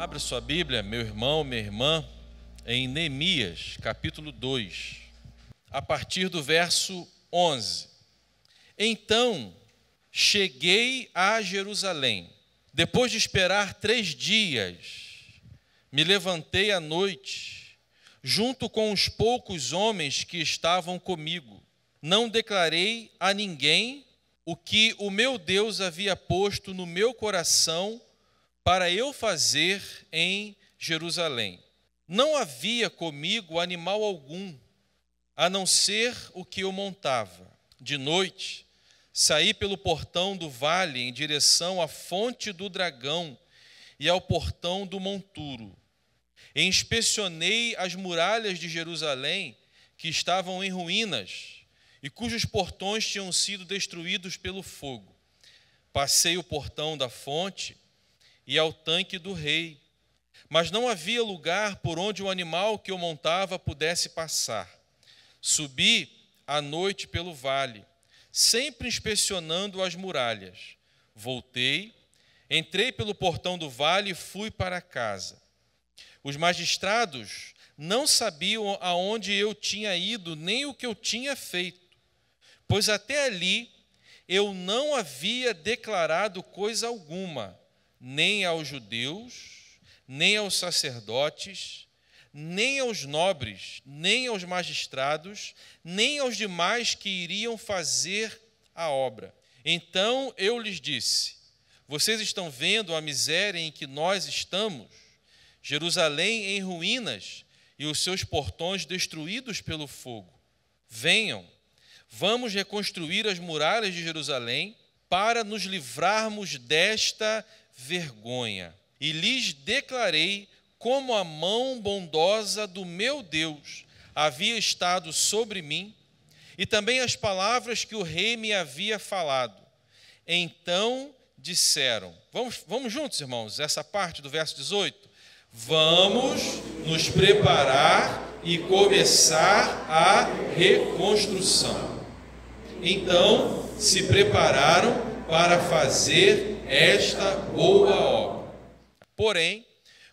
Abra sua Bíblia, meu irmão, minha irmã, em Neemias, capítulo 2, a partir do verso 11. Então, cheguei a Jerusalém. Depois de esperar 3 dias, me levantei à noite, junto com os poucos homens que estavam comigo. Não declarei a ninguém o que o meu Deus havia posto no meu coração para eu fazer em Jerusalém. Não havia comigo animal algum, a não ser o que eu montava. De noite, saí pelo portão do vale em direção à fonte do dragão e ao portão do monturo. E inspecionei as muralhas de Jerusalém, que estavam em ruínas e cujos portões tinham sido destruídos pelo fogo. Passei o portão da fonte e ao tanque do rei, mas não havia lugar por onde o animal que eu montava pudesse passar. Subi à noite pelo vale, sempre inspecionando as muralhas. Voltei, entrei pelo portão do vale e fui para casa. Os magistrados não sabiam aonde eu tinha ido, nem o que eu tinha feito, pois até ali eu não havia declarado coisa alguma, nem aos judeus, nem aos sacerdotes, nem aos nobres, nem aos magistrados, nem aos demais que iriam fazer a obra. Então eu lhes disse: vocês estão vendo a miséria em que nós estamos? Jerusalém em ruínas e os seus portões destruídos pelo fogo. Venham, vamos reconstruir as muralhas de Jerusalém para nos livrarmos desta vergonha. E lhes declarei como a mão bondosa do meu Deus havia estado sobre mim, e também as palavras que o rei me havia falado. Então disseram, vamos juntos, irmãos, essa parte do verso 18. Vamos nos preparar e começar a reconstrução. Então se prepararam para fazer esta boa obra. Porém,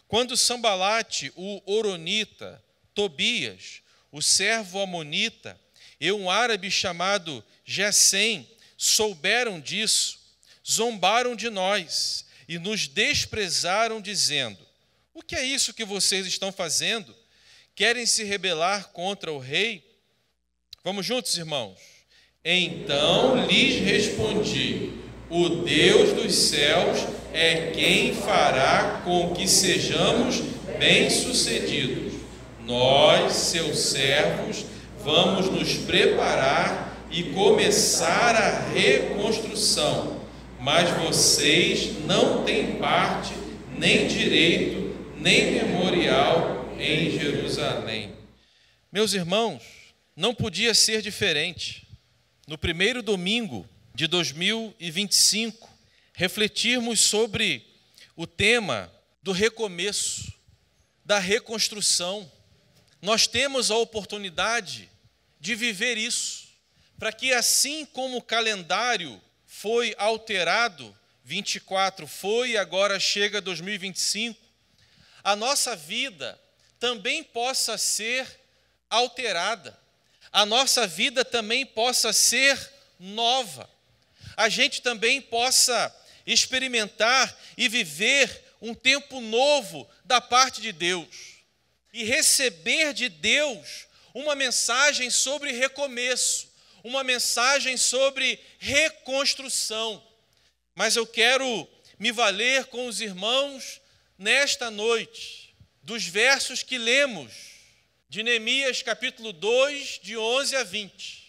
quando Sambalate, o horonita, Tobias, o servo amonita, e um árabe chamado Gesem souberam disso, zombaram de nós e nos desprezaram, dizendo: o que é isso que vocês estão fazendo? Querem se rebelar contra o rei? Vamos juntos, irmãos. Então lhes respondi: o Deus dos céus é quem fará com que sejamos bem-sucedidos. Nós, seus servos, vamos nos preparar e começar a reconstrução, mas vocês não têm parte, nem direito, nem memorial em Jerusalém. Meus irmãos, não podia ser diferente. No primeiro domingo de 2025, refletirmos sobre o tema do recomeço, da reconstrução. Nós temos a oportunidade de viver isso, para que assim como o calendário foi alterado, 24 foi, agora chega 2025, a nossa vida também possa ser alterada, a nossa vida também possa ser nova, a gente também possa experimentar e viver um tempo novo da parte de Deus e receber de Deus uma mensagem sobre recomeço, uma mensagem sobre reconstrução. Mas eu quero me valer com os irmãos nesta noite dos versos que lemos de Neemias capítulo 2, de 11 a 20.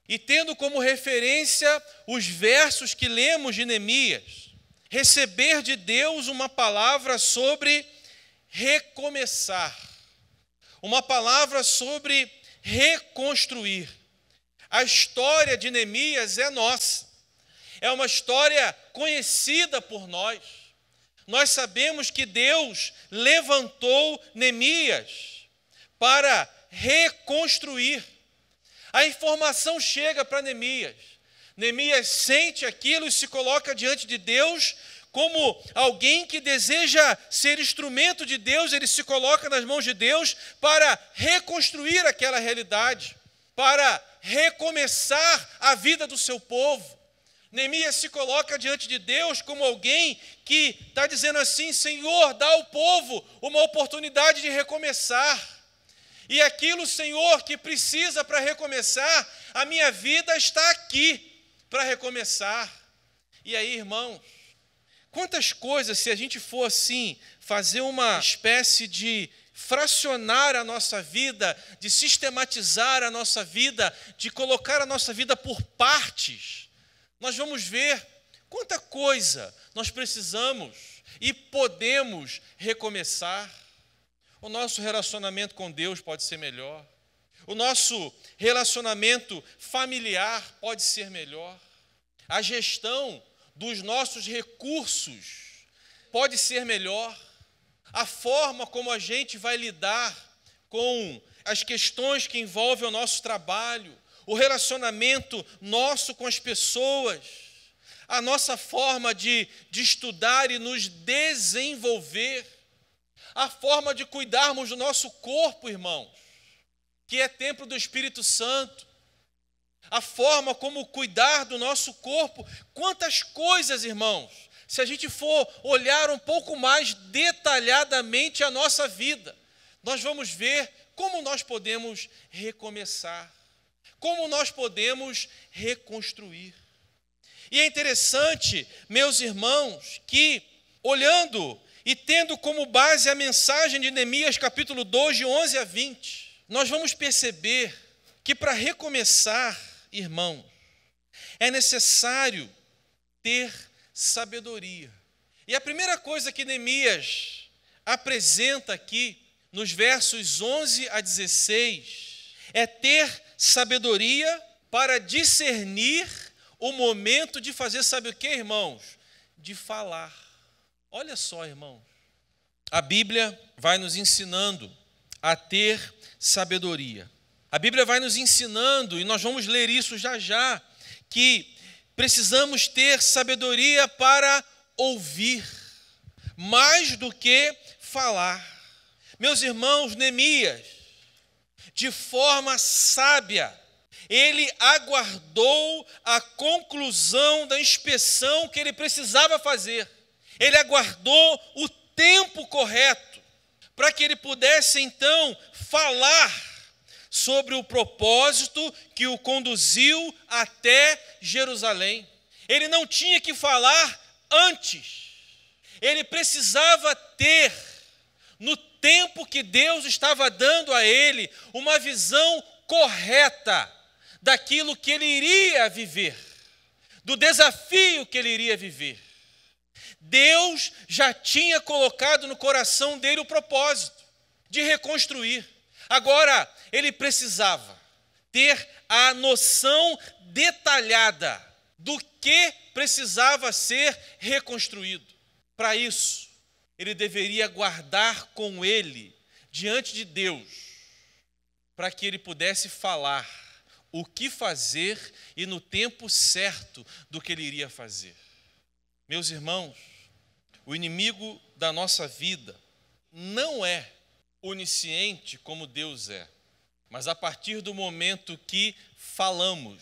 E tendo como referência os versos que lemos de Neemias, receber de Deus uma palavra sobre recomeçar, uma palavra sobre reconstruir. A história de Neemias é nossa, é uma história conhecida por nós. Nós sabemos que Deus levantou Neemias para reconstruir. A informação chega para Neemias. Neemias sente aquilo e se coloca diante de Deus como alguém que deseja ser instrumento de Deus, ele se coloca nas mãos de Deus para reconstruir aquela realidade, para recomeçar a vida do seu povo. Neemias se coloca diante de Deus como alguém que está dizendo assim: Senhor, dá ao povo uma oportunidade de recomeçar. E aquilo, Senhor, que precisa para recomeçar, a minha vida está aqui para recomeçar. E aí, irmãos, quantas coisas, se a gente for assim, fazer uma espécie de fracionar a nossa vida, de sistematizar a nossa vida, de colocar a nossa vida por partes, nós vamos ver quanta coisa nós precisamos e podemos recomeçar. O nosso relacionamento com Deus pode ser melhor. O nosso relacionamento familiar pode ser melhor. A gestão dos nossos recursos pode ser melhor. A forma como a gente vai lidar com as questões que envolvem o nosso trabalho, o relacionamento nosso com as pessoas, a nossa forma de estudar e nos desenvolver, a forma de cuidarmos do nosso corpo, irmãos, que é templo do Espírito Santo, a forma como cuidar do nosso corpo. Quantas coisas, irmãos, se a gente for olhar um pouco mais detalhadamente a nossa vida, nós vamos ver como nós podemos recomeçar, como nós podemos reconstruir. E é interessante, meus irmãos, que olhando e tendo como base a mensagem de Neemias, capítulo 2, de 11 a 20, nós vamos perceber que para recomeçar, irmãos, é necessário ter sabedoria. E a primeira coisa que Neemias apresenta aqui, nos versos 11 a 16, é ter sabedoria para discernir o momento de fazer, sabe o que, irmãos? De falar. Olha só, irmãos, a Bíblia vai nos ensinando a ter sabedoria. A Bíblia vai nos ensinando, e nós vamos ler isso já já, que precisamos ter sabedoria para ouvir, mais do que falar. Meus irmãos, Neemias, de forma sábia, ele aguardou a conclusão da inspeção que ele precisava fazer. Ele aguardou o tempo correto para que ele pudesse, então, falar sobre o propósito que o conduziu até Jerusalém. Ele não tinha que falar antes. Ele precisava ter, no tempo que Deus estava dando a ele, uma visão correta daquilo que ele iria viver, do desafio que ele iria viver. Deus já tinha colocado no coração dele o propósito de reconstruir. Agora, ele precisava ter a noção detalhada do que precisava ser reconstruído. Para isso, ele deveria guardar com ele, diante de Deus, para que ele pudesse falar o que fazer e no tempo certo do que ele iria fazer. Meus irmãos, o inimigo da nossa vida não é onisciente como Deus é, mas a partir do momento que falamos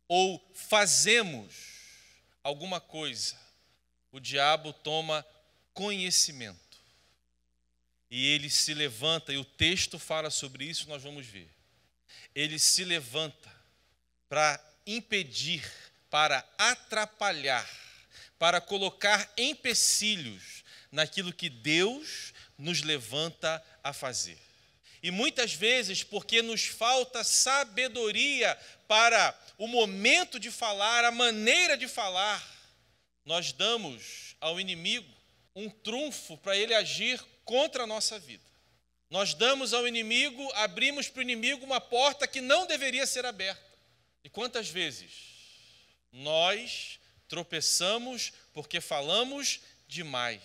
ou fazemos alguma coisa, o diabo toma conhecimento e ele se levanta, e o texto fala sobre isso, nós vamos ver. Ele se levanta para impedir, para atrapalhar, para colocar empecilhos naquilo que Deus nos levanta a fazer. E muitas vezes, porque nos falta sabedoria para o momento de falar, a maneira de falar, nós damos ao inimigo um trunfo para ele agir contra a nossa vida. Nós damos ao inimigo, abrimos para o inimigo uma porta que não deveria ser aberta. E quantas vezes nós tropeçamos porque falamos demais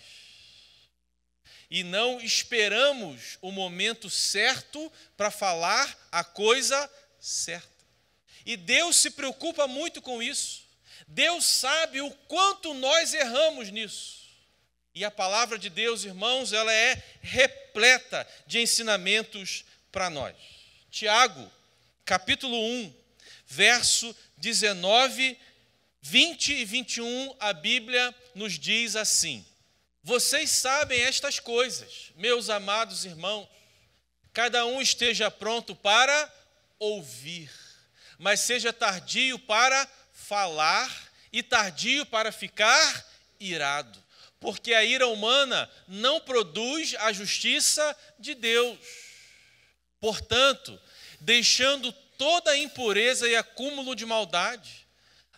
e não esperamos o momento certo para falar a coisa certa. E Deus se preocupa muito com isso. Deus sabe o quanto nós erramos nisso. E a palavra de Deus, irmãos, ela é repleta de ensinamentos para nós. Tiago, capítulo 1, verso 19, 20 e 21, a Bíblia nos diz assim: vocês sabem estas coisas, meus amados irmãos, cada um esteja pronto para ouvir, mas seja tardio para falar e tardio para ficar irado, porque a ira humana não produz a justiça de Deus. Portanto, deixando toda a impureza e acúmulo de maldade,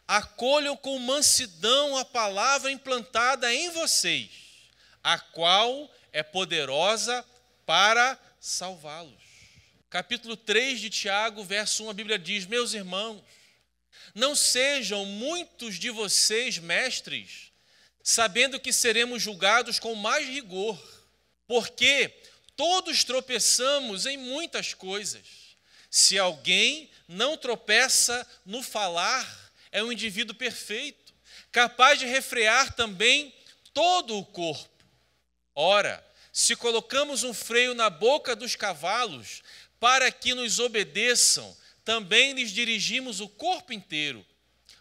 acolham com mansidão a palavra implantada em vocês, a qual é poderosa para salvá-los. Capítulo 3 de Tiago, verso 1, a Bíblia diz: meus irmãos, não sejam muitos de vocês mestres, sabendo que seremos julgados com mais rigor, porque todos tropeçamos em muitas coisas. Se alguém não tropeça no falar, é um indivíduo perfeito, capaz de refrear também todo o corpo. Ora, se colocamos um freio na boca dos cavalos para que nos obedeçam, também lhes dirigimos o corpo inteiro.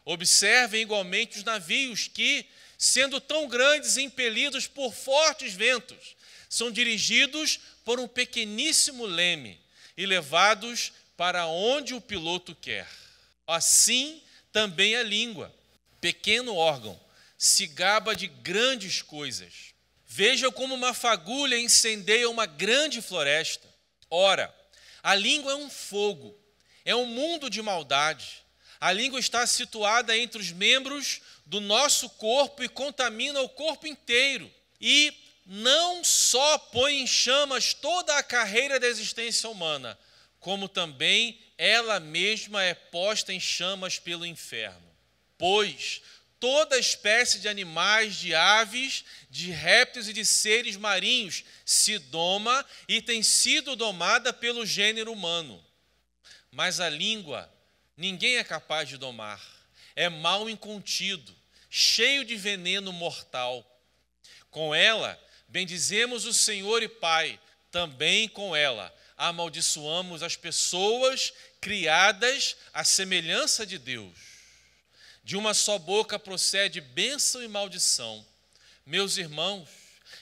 Observem igualmente os navios que, sendo tão grandes e impelidos por fortes ventos, são dirigidos por um pequeníssimo leme e levados para onde o piloto quer. Assim também a língua, pequeno órgão, se gaba de grandes coisas. Vejam como uma fagulha incendeia uma grande floresta. Ora, a língua é um fogo, é um mundo de maldade. A língua está situada entre os membros do nosso corpo e contamina o corpo inteiro. E não só põe em chamas toda a carreira da existência humana, como também ela mesma é posta em chamas pelo inferno. Pois toda espécie de animais, de aves, de répteis e de seres marinhos se doma e tem sido domada pelo gênero humano. Mas a língua ninguém é capaz de domar. É mal incontido, cheio de veneno mortal. Com ela bendizemos o Senhor e Pai, também com ela amaldiçoamos as pessoas criadas à semelhança de Deus. De uma só boca procede bênção e maldição. Meus irmãos,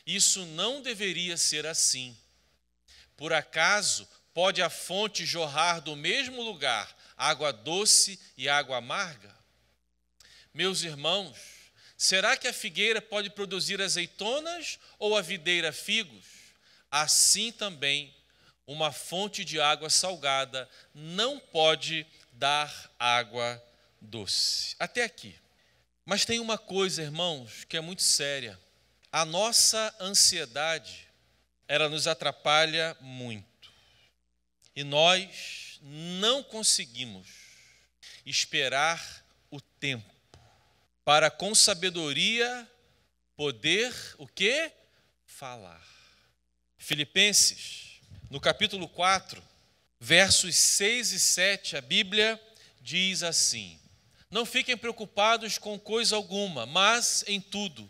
isso não deveria ser assim. Por acaso pode a fonte jorrar do mesmo lugar água doce e água amarga? Meus irmãos, será que a figueira pode produzir azeitonas ou a videira figos? Assim também, uma fonte de água salgada não pode dar água doce. Até aqui. Mas tem uma coisa, irmãos, que é muito séria. A nossa ansiedade, ela nos atrapalha muito. E nós não conseguimos esperar o tempo para com sabedoria poder o quê? Falar. Filipenses, no capítulo 4, versos 6 e 7, a Bíblia diz assim: não fiquem preocupados com coisa alguma, mas em tudo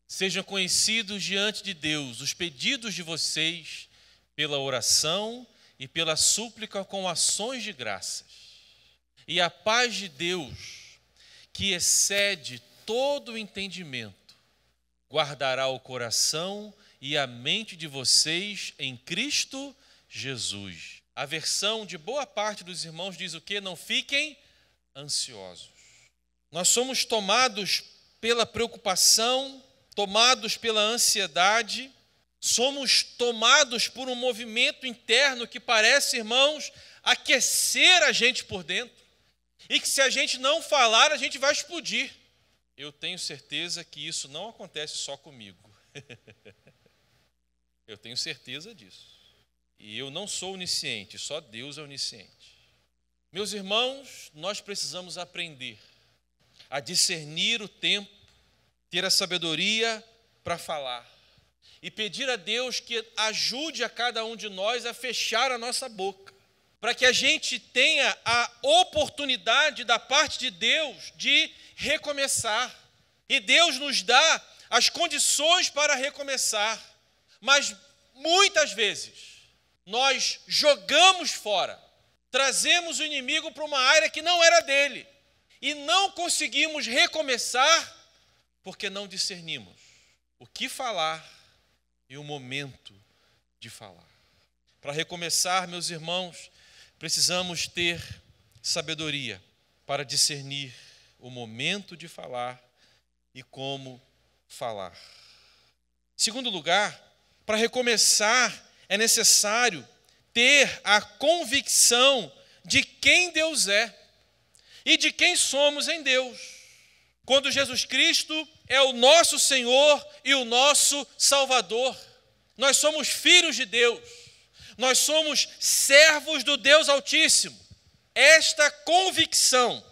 sejam conhecidos diante de Deus os pedidos de vocês pela oração e pela súplica com ações de graças. E a paz de Deus, que excede todo o entendimento, guardará o coração e a mente de vocês em Cristo Jesus. A versão de boa parte dos irmãos diz o quê? Não fiquem ansiosos. Nós somos tomados pela preocupação, tomados pela ansiedade, somos tomados por um movimento interno que parece, irmãos, aquecer a gente por dentro. E que se a gente não falar, a gente vai explodir. Eu tenho certeza que isso não acontece só comigo. Eu tenho certeza disso. E eu não sou onisciente, só Deus é onisciente. Meus irmãos, nós precisamos aprender a discernir o tempo, ter a sabedoria para falar e pedir a Deus que ajude a cada um de nós a fechar a nossa boca. para que a gente tenha a oportunidade da parte de Deus de recomeçar. E Deus nos dá as condições para recomeçar. Mas muitas vezes nós jogamos fora, trazemos o inimigo para uma área que não era dele e não conseguimos recomeçar porque não discernimos o que falar e o momento de falar. Para recomeçar, meus irmãos, precisamos ter sabedoria para discernir o momento de falar e como falar. Segundo lugar, para recomeçar, é necessário ter a convicção de quem Deus é e de quem somos em Deus. Quando Jesus Cristo é o nosso Senhor e o nosso Salvador, nós somos filhos de Deus, nós somos servos do Deus Altíssimo. Esta convicção,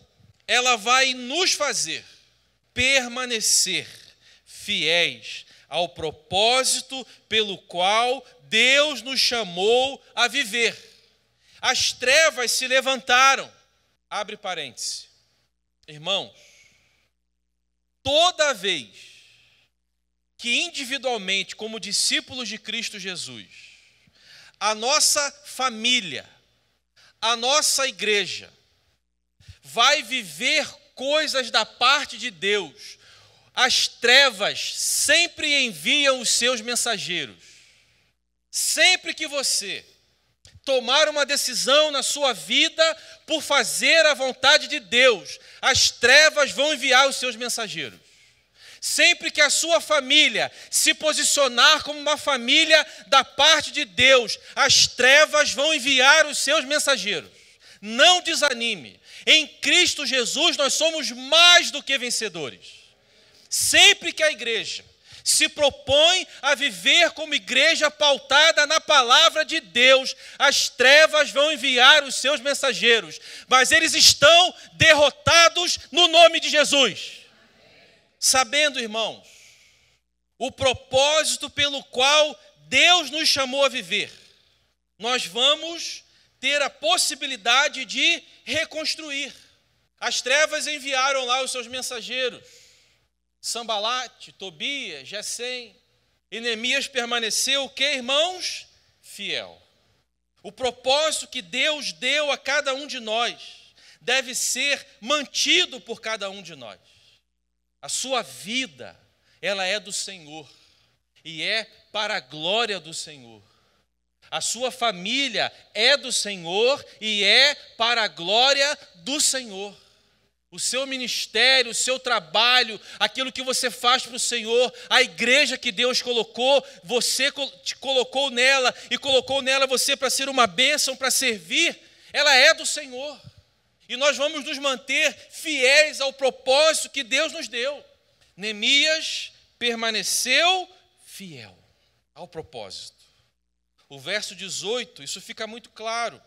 ela vai nos fazer permanecer fiéis ao propósito pelo qual Deus nos chamou a viver. As trevas se levantaram. Abre parêntese. Irmãos, toda vez que individualmente, como discípulos de Cristo Jesus, a nossa família, a nossa igreja, vai viver coisas da parte de Deus, as trevas sempre enviam os seus mensageiros. Sempre que você tomar uma decisão na sua vida por fazer a vontade de Deus, as trevas vão enviar os seus mensageiros. Sempre que a sua família se posicionar como uma família da parte de Deus, as trevas vão enviar os seus mensageiros. Não desanime. Em Cristo Jesus nós somos mais do que vencedores. Sempre que a igreja se propõe a viver como igreja pautada na palavra de Deus, as trevas vão enviar os seus mensageiros, mas eles estão derrotados no nome de Jesus. Sabendo, irmãos, o propósito pelo qual Deus nos chamou a viver, nós vamos ter a possibilidade de reconstruir. As trevas enviaram lá os seus mensageiros, Sambalate, Tobias, Gesem, e Neemias permaneceu o quê, irmãos? Fiel. O propósito que Deus deu a cada um de nós deve ser mantido por cada um de nós. A sua vida, ela é do Senhor e é para a glória do Senhor. A sua família é do Senhor e é para a glória do Senhor. O seu ministério, o seu trabalho, aquilo que você faz para o Senhor, a igreja que Deus colocou, você te colocou nela e colocou nela você para ser uma bênção, para servir, ela é do Senhor. E nós vamos nos manter fiéis ao propósito que Deus nos deu. Neemias permaneceu fiel ao propósito. O verso 18, isso fica muito claro.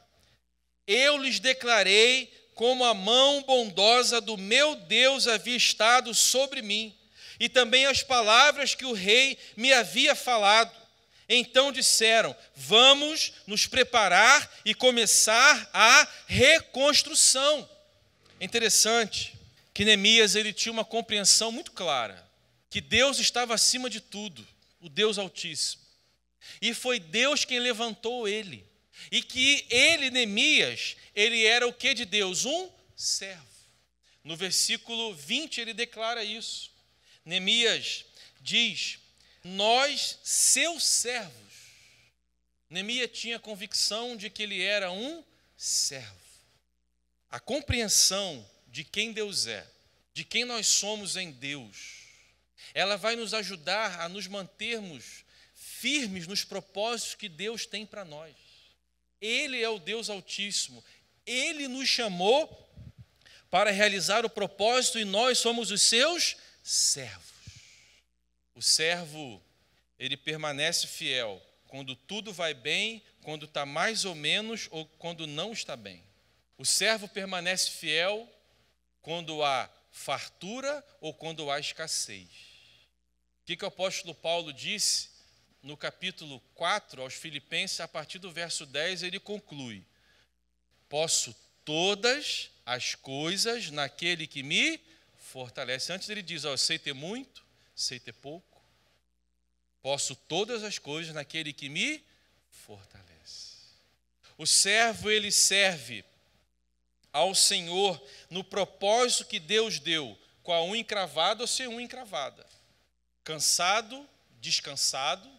Eu lhes declarei como a mão bondosa do meu Deus havia estado sobre mim, e também as palavras que o rei me havia falado. Então disseram, vamos nos preparar e começar a reconstrução. É interessante que Neemias ele tinha uma compreensão muito clara, que Deus estava acima de tudo, o Deus Altíssimo. E foi Deus quem levantou ele. E que ele, Neemias, ele era o que de Deus? Um servo. No versículo 20 ele declara isso. Neemias diz, nós, seus servos. Neemias tinha a convicção de que ele era um servo. A compreensão de quem Deus é, de quem nós somos em Deus, ela vai nos ajudar a nos mantermos firmes nos propósitos que Deus tem para nós. Ele é o Deus Altíssimo. Ele nos chamou para realizar o propósito e nós somos os seus servos. O servo, ele permanece fiel quando tudo vai bem, quando está mais ou menos ou quando não está bem. O servo permanece fiel quando há fartura ou quando há escassez. O que o apóstolo Paulo disse no capítulo 4 aos Filipenses, a partir do verso 10, ele conclui: Posso todas as coisas naquele que me fortalece. Antes ele diz, sei ter muito, sei ter pouco. Posso todas as coisas naquele que me fortalece. O servo, ele serve ao Senhor no propósito que Deus deu, com a unha encravada ou sem unha encravada. Cansado, descansado,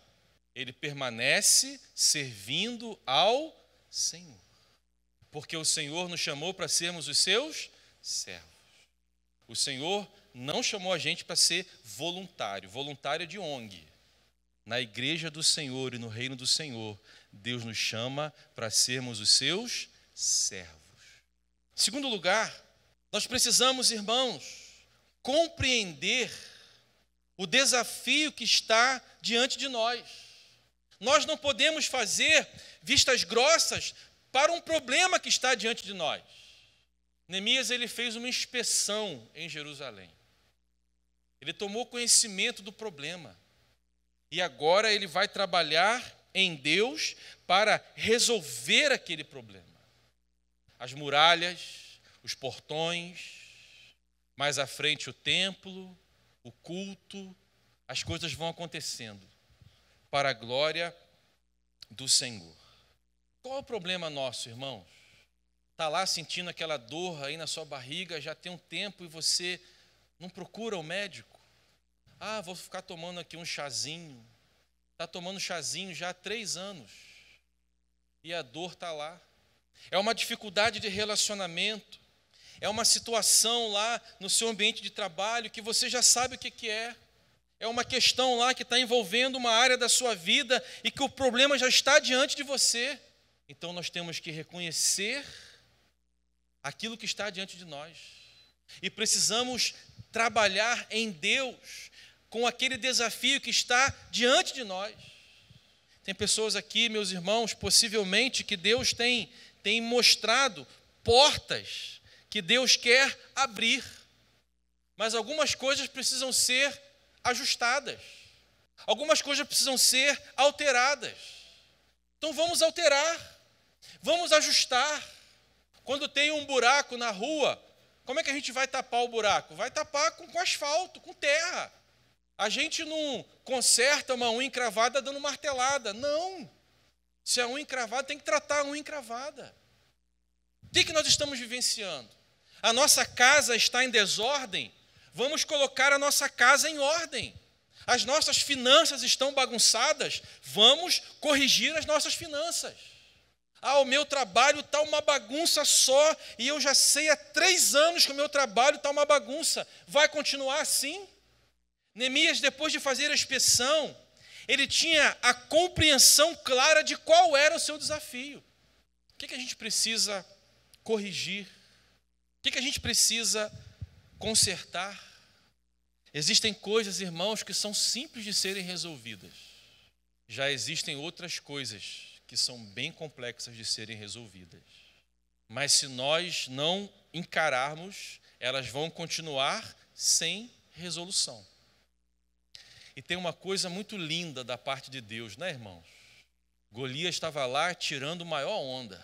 ele permanece servindo ao Senhor. Porque o Senhor nos chamou para sermos os seus servos. O Senhor não chamou a gente para ser voluntário. Voluntário é de ONG. Na igreja do Senhor e no reino do Senhor, Deus nos chama para sermos os seus servos. Segundo lugar, nós precisamos, irmãos, compreender o desafio que está diante de nós. Nós não podemos fazer vistas grossas para um problema que está diante de nós. Neemias, ele fez uma inspeção em Jerusalém. Ele tomou conhecimento do problema. E agora ele vai trabalhar em Deus para resolver aquele problema. As muralhas, os portões, mais à frente o templo, o culto, as coisas vão acontecendo para a glória do Senhor. Qual é o problema nosso, irmãos? Está lá sentindo aquela dor aí na sua barriga, já tem um tempo e você não procura o médico? Vou ficar tomando aqui um chazinho. Está tomando chazinho já há 3 anos. E a dor está lá. É uma dificuldade de relacionamento. É uma situação lá no seu ambiente de trabalho que você já sabe o que é. É uma questão lá que está envolvendo uma área da sua vida e que o problema já está diante de você. Então nós temos que reconhecer aquilo que está diante de nós. E precisamos trabalhar em Deus com aquele desafio que está diante de nós. Tem pessoas aqui, meus irmãos, possivelmente que Deus tem mostrado portas que Deus quer abrir. Mas algumas coisas precisam ser ajustadas. Algumas coisas precisam ser alteradas. Então vamos alterar. Vamos ajustar. Quando tem um buraco na rua, como é que a gente vai tapar o buraco? Vai tapar com asfalto, com terra. A gente não conserta uma unha encravada dando martelada. Não. Se a unha encravada, tem que tratar a unha encravada. O que nós estamos vivenciando? A nossa casa está em desordem. Vamos colocar a nossa casa em ordem. As nossas finanças estão bagunçadas. Vamos corrigir as nossas finanças. O meu trabalho está uma bagunça só e eu já sei há 3 anos que o meu trabalho está uma bagunça. Vai continuar assim? Neemias, depois de fazer a inspeção, ele tinha a compreensão clara de qual era o seu desafio. O que a gente precisa corrigir? O que a gente precisa consertar? Existem coisas, irmãos, que são simples de serem resolvidas. Já existem outras coisas que são bem complexas de serem resolvidas. Mas se nós não encararmos, elas vão continuar sem resolução. E tem uma coisa muito linda da parte de Deus, né, irmãos? Golias estava lá tirando maior onda.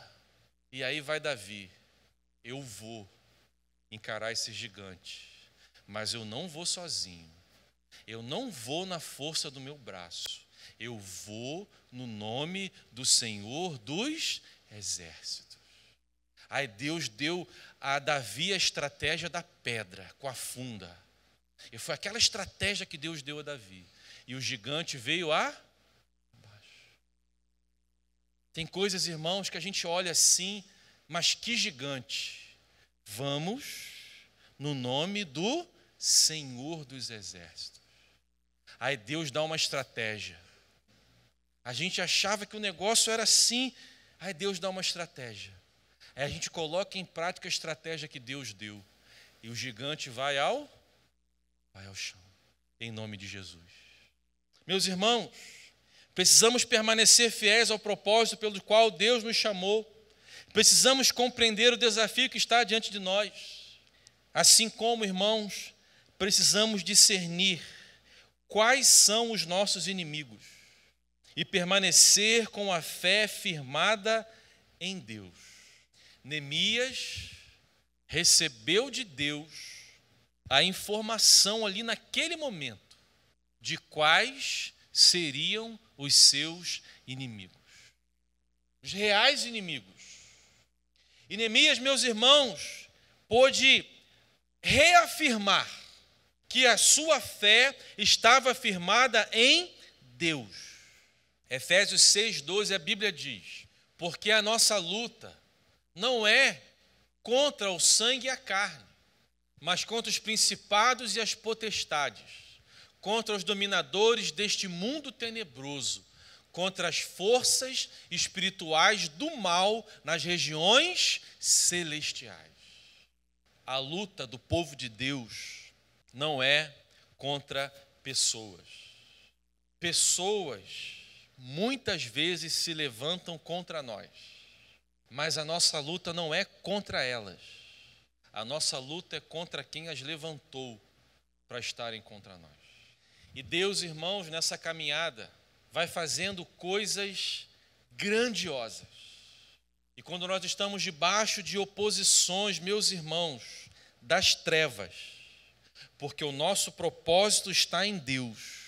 E aí vai Davi: eu vou encarar esse gigante, mas eu não vou sozinho. Eu não vou na força do meu braço. Eu vou no nome do Senhor dos Exércitos. Aí Deus deu a Davi a estratégia da pedra com a funda. E foi aquela estratégia que Deus deu a Davi. E o gigante veio abaixo. Tem coisas, irmãos, que a gente olha assim, mas que gigante. Vamos no nome do Senhor dos Exércitos. Aí Deus dá uma estratégia. A gente achava que o negócio era assim, aí Deus dá uma estratégia. Aí a gente coloca em prática a estratégia que Deus deu. E o gigante vai ao chão, em nome de Jesus. Meus irmãos, precisamos permanecer fiéis ao propósito pelo qual Deus nos chamou. Precisamos compreender o desafio que está diante de nós. Assim como, irmãos, precisamos discernir quais são os nossos inimigos e permanecer com a fé firmada em Deus. Neemias recebeu de Deus a informação ali naquele momento de quais seriam os seus inimigos, os reais inimigos. E Neemias, meus irmãos, pôde reafirmar que a sua fé estava firmada em Deus. Efésios 6:12, a Bíblia diz: porque a nossa luta não é contra o sangue e a carne, mas contra os principados e as potestades, contra os dominadores deste mundo tenebroso, contra as forças espirituais do mal nas regiões celestiais. A luta do povo de Deus não é contra pessoas. Pessoas muitas vezes se levantam contra nós, mas a nossa luta não é contra elas. A nossa luta é contra quem as levantou para estarem contra nós. E Deus, irmãos, nessa caminhada, vai fazendo coisas grandiosas. E quando nós estamos debaixo de oposições, meus irmãos, das trevas, porque o nosso propósito está em Deus.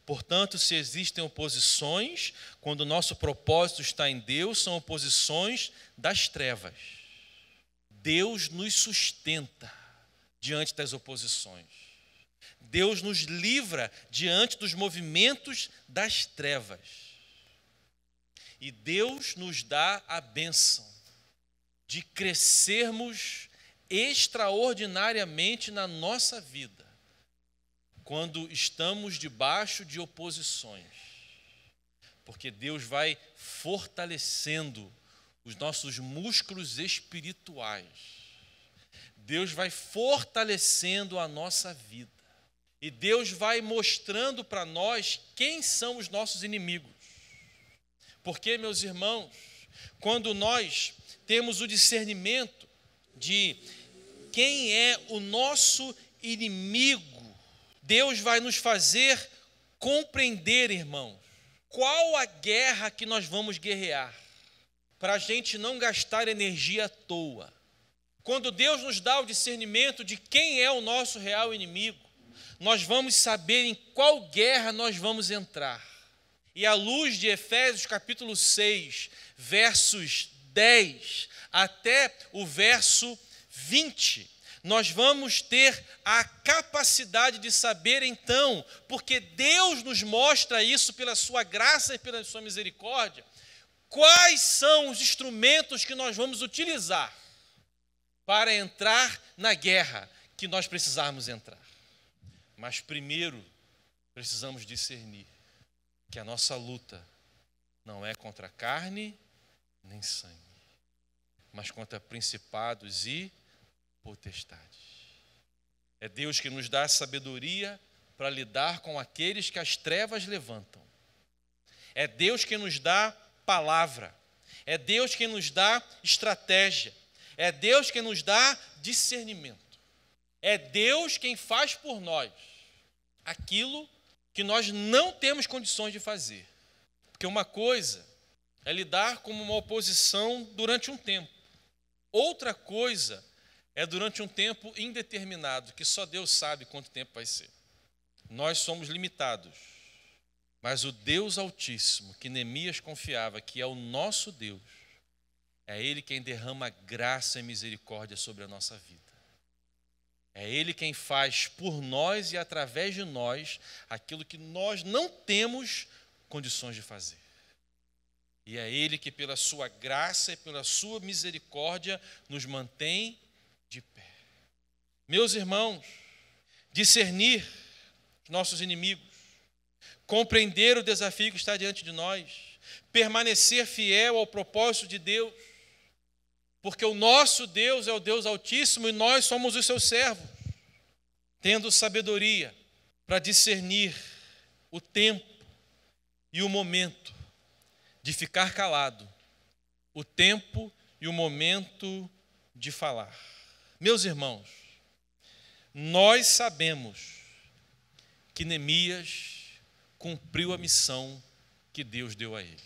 Portanto, se existem oposições, quando o nosso propósito está em Deus, são oposições das trevas. Deus nos sustenta diante das oposições. Deus nos livra diante dos movimentos das trevas. E Deus nos dá a bênção de crescermos extraordinariamente na nossa vida, quando estamos debaixo de oposições. Porque Deus vai fortalecendo os nossos músculos espirituais. Deus vai fortalecendo a nossa vida. E Deus vai mostrando para nós quem são os nossos inimigos. Porque, meus irmãos, quando nós temos o discernimento de quem é o nosso inimigo, Deus vai nos fazer compreender, irmãos, qual a guerra que nós vamos guerrear, para a gente não gastar energia à toa. Quando Deus nos dá o discernimento de quem é o nosso real inimigo, nós vamos saber em qual guerra nós vamos entrar. E à luz de Efésios capítulo 6, versos 10 até o verso 20, nós vamos ter a capacidade de saber então, porque Deus nos mostra isso pela sua graça e pela sua misericórdia, quais são os instrumentos que nós vamos utilizar para entrar na guerra que nós precisarmos entrar. Mas primeiro, precisamos discernir que a nossa luta não é contra carne nem sangue, mas contra principados e potestades. É Deus que nos dá sabedoria para lidar com aqueles que as trevas levantam. É Deus que nos dá palavra. É Deus que nos dá estratégia. É Deus que nos dá discernimento. É Deus quem faz por nós aquilo que nós não temos condições de fazer. Porque uma coisa é lidar com uma oposição durante um tempo. Outra coisa é durante um tempo indeterminado, que só Deus sabe quanto tempo vai ser. Nós somos limitados, mas o Deus Altíssimo, que Neemias confiava que é o nosso Deus, é Ele quem derrama graça e misericórdia sobre a nossa vida. É Ele quem faz por nós e através de nós aquilo que nós não temos condições de fazer. E é Ele que, pela sua graça e pela sua misericórdia, nos mantém de pé. Meus irmãos, discernir nossos inimigos, compreender o desafio que está diante de nós, permanecer fiel ao propósito de Deus, porque o nosso Deus é o Deus Altíssimo e nós somos os seus servos, tendo sabedoria para discernir o tempo e o momento de ficar calado, o tempo e o momento de falar. Meus irmãos, nós sabemos que Neemias cumpriu a missão que Deus deu a ele.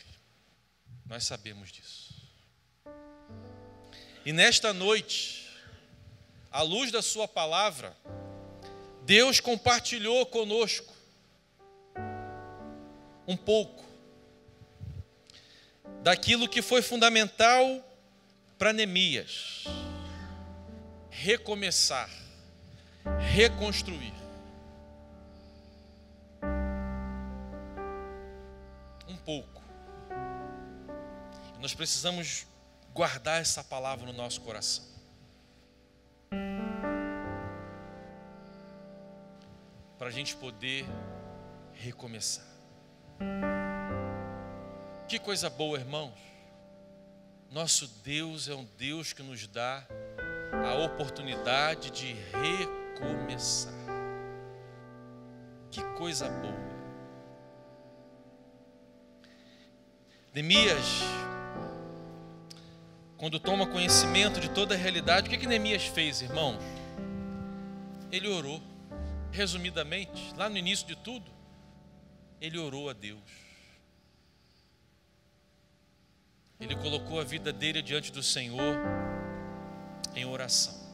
Nós sabemos disso. E nesta noite, à luz da sua palavra, Deus compartilhou conosco um pouco daquilo que foi fundamental para Neemias recomeçar, reconstruir. Um pouco. E nós precisamos guardar essa palavra no nosso coração. Para a gente poder recomeçar. Que coisa boa, irmãos. Nosso Deus é um Deus que nos dá a oportunidade de recomeçar. Que coisa boa. Neemias, quando toma conhecimento de toda a realidade, o que Neemias fez, irmãos? Ele orou. Resumidamente, lá no início de tudo, ele orou a Deus. Ele colocou a vida dele diante do Senhor em oração.